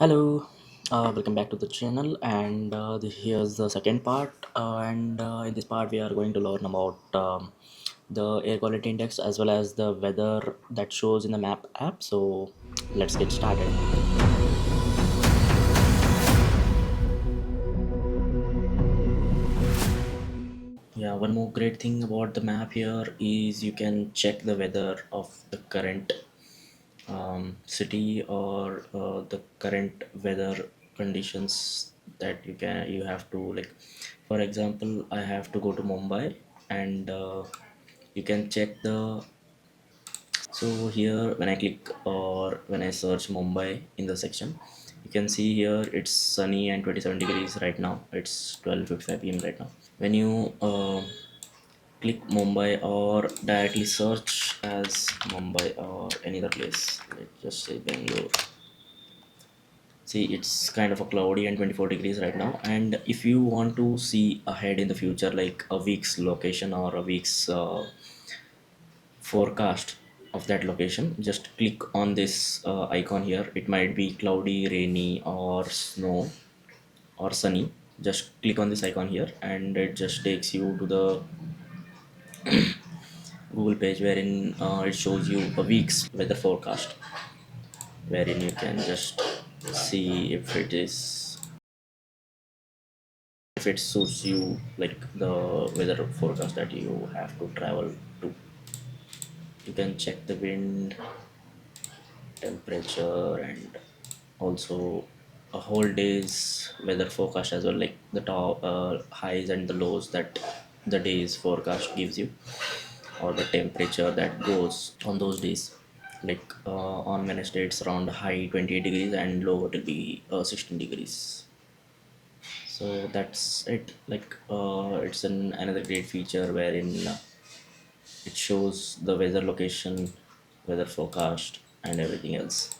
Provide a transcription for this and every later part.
Hello, welcome back to the channel. And here's the second part. And in this part, we are going to learn about the air quality index as well as the weather that shows in the map app. So let's get started. Yeah, one more great thing about the map here is you can check the weather of the current city or the current weather conditions that you have to, like, for example, I have to go to Mumbai, and you can check the. So here when I click or when I search Mumbai in the section, you can see here it's sunny and 27 degrees right now. It's 12:55 p.m. right now. When you click Mumbai or directly search as Mumbai or any other place, let's just say Bangalore. See, it's kind of a cloudy and 24 degrees right now. And if you want to see ahead in the future, like a week's location or a week's forecast of that location, just click on this icon here. It might be cloudy, rainy, or snow or sunny. Just click on this icon here, and it just takes you to the Google page wherein it shows you a week's weather forecast, wherein you can just see if it suits you, like the weather forecast that you have to travel to. You can check the wind, temperature, and also a whole day's weather forecast as well, like the top highs and the lows that the day's forecast gives you, or the temperature that goes on those days. Like on Wednesday it's around high 28 degrees and low it will be 16 degrees. So that's it. Like it's another great feature wherein it shows the weather location, weather forecast, and everything else.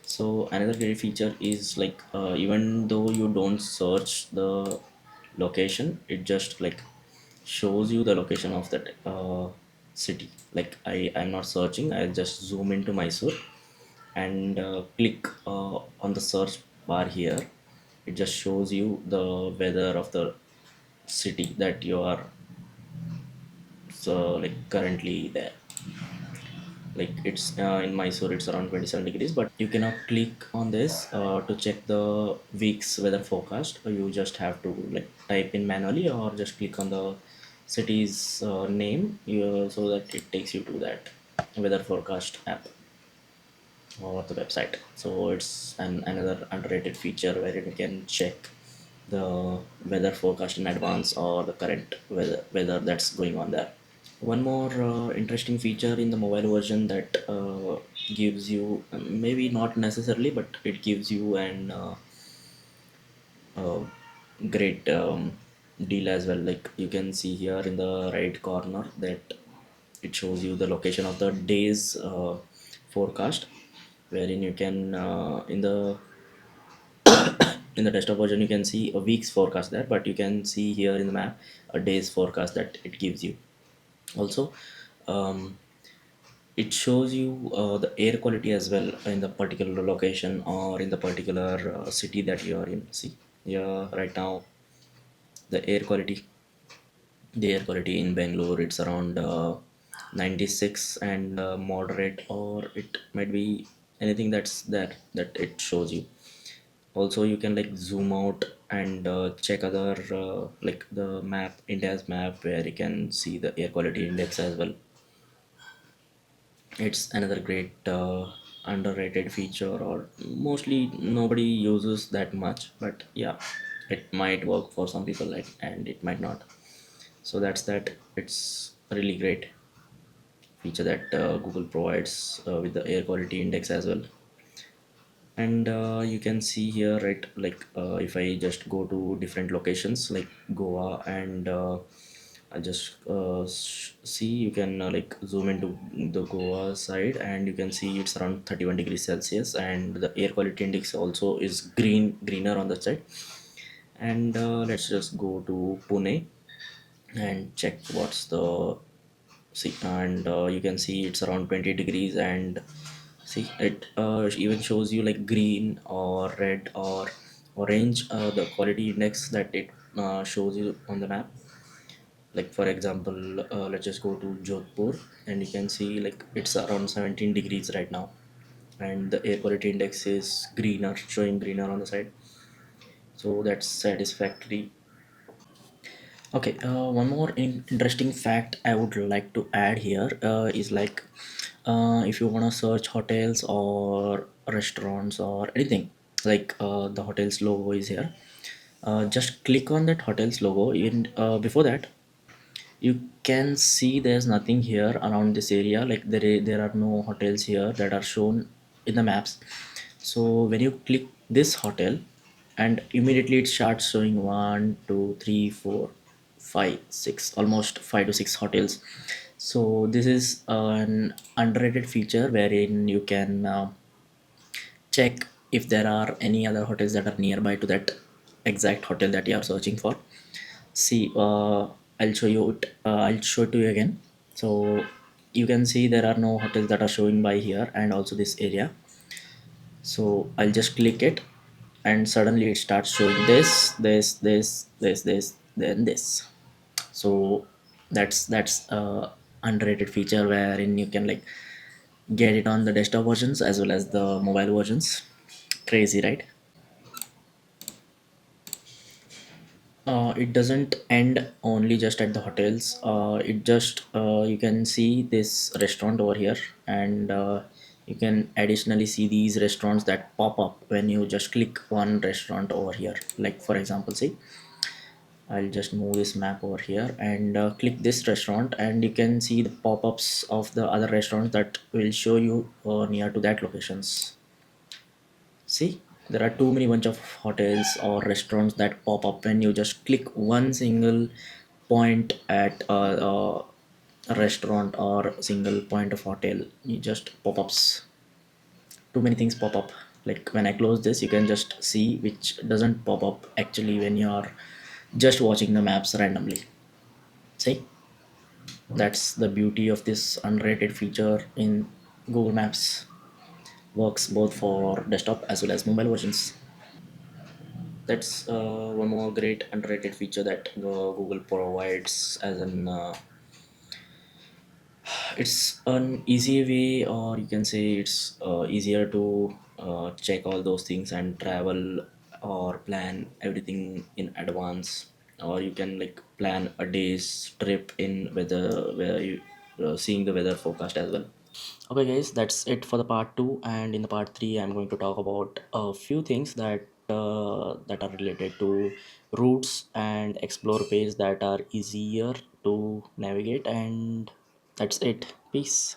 So another great feature is, like, even though you don't search the location, it just like shows you the location of that city. Like I'm not searching, I just zoom into Mysore and click on the search bar here. It just shows you the weather of the city that you are, so like currently there. Like it's in Mysore it's around 27 degrees, but you cannot click on this to check the week's weather forecast. You just have to like type in manually or just click on the city's name, so that it takes you to that weather forecast app or the website. So it's another underrated feature where you can check the weather forecast in advance or the current weather that's going on there. One more interesting feature in the mobile version that gives you, maybe not necessarily, but it gives you an uh, great deal as well. Like you can see here in the right corner that it shows you the location of the day's forecast, wherein you can in the desktop version you can see a week's forecast there, but you can see here in the map a day's forecast that it gives you. Also, um, it shows you the air quality as well in the particular location or in the particular city that you are in. See, yeah, right now the air quality in Bangalore, it's around 96 and moderate, or it might be anything that's that it shows you. Also, you can like zoom out and check other like the map, India's map, where you can see the air quality index as well. It's another great underrated feature, or mostly nobody uses that much, but yeah, it might work for some people, like, and it might not. So that's that. It's a really great feature that Google provides with the air quality index as well. And you can see here, right, like if I just go to different locations like Goa, and I just see, you can like zoom into the Goa side, and you can see it's around 31 degrees Celsius, and the air quality index also is greener on the side. And let's just go to Pune and check what's the see, and you can see it's around 20 degrees and See, it even shows you like green or red or orange, the quality index that it shows you on the map. Like for example, let's just go to Jodhpur, and you can see like it's around 17 degrees right now, and the air quality index is greener, showing greener on the side. So that's satisfactory. Okay, one more interesting fact I would like to add here is like if you want to search hotels or restaurants or anything, like the hotel's logo is here. Just click on that hotel's logo. And before that, you can see there's nothing here around this area. Like there are no hotels here that are shown in the maps. So when you click this hotel, and immediately it starts showing one, two, three, four, five, six, almost 5 to 6 hotels. So this is an underrated feature wherein you can check if there are any other hotels that are nearby to that exact hotel that you are searching for. See, I'll show you it. I'll show it to you again. So you can see there are no hotels that are showing by here and also this area. So I'll just click it, and suddenly it starts showing this, then this. So that's a underrated feature wherein you can like get it on the desktop versions as well as the mobile versions. Crazy, right? It doesn't end only just at the hotels. It just you can see this restaurant over here, and you can additionally see these restaurants that pop up when you just click one restaurant over here. Like for example, see, I'll just move this map over here and click this restaurant, and you can see the pop-ups of the other restaurants that will show you near to that locations. See, there are too many bunch of hotels or restaurants that pop up when you just click one single point at a restaurant or single point of hotel. You just pop-ups. Too many things pop up. Like when I close this, you can just see which doesn't pop up actually when you are just watching the maps randomly. See, that's the beauty of this underrated feature in Google Maps. Works both for desktop as well as mobile versions. That's one more great underrated feature that Google provides as an it's an easy way, or you can say it's easier to check all those things and travel or plan everything in advance, or you can like plan a day's trip in weather where you seeing the weather forecast as well. Okay, guys, that's it for the part two. And in the part three, I'm going to talk about a few things that are related to routes and explore pages that are easier to navigate. And that's it. Peace.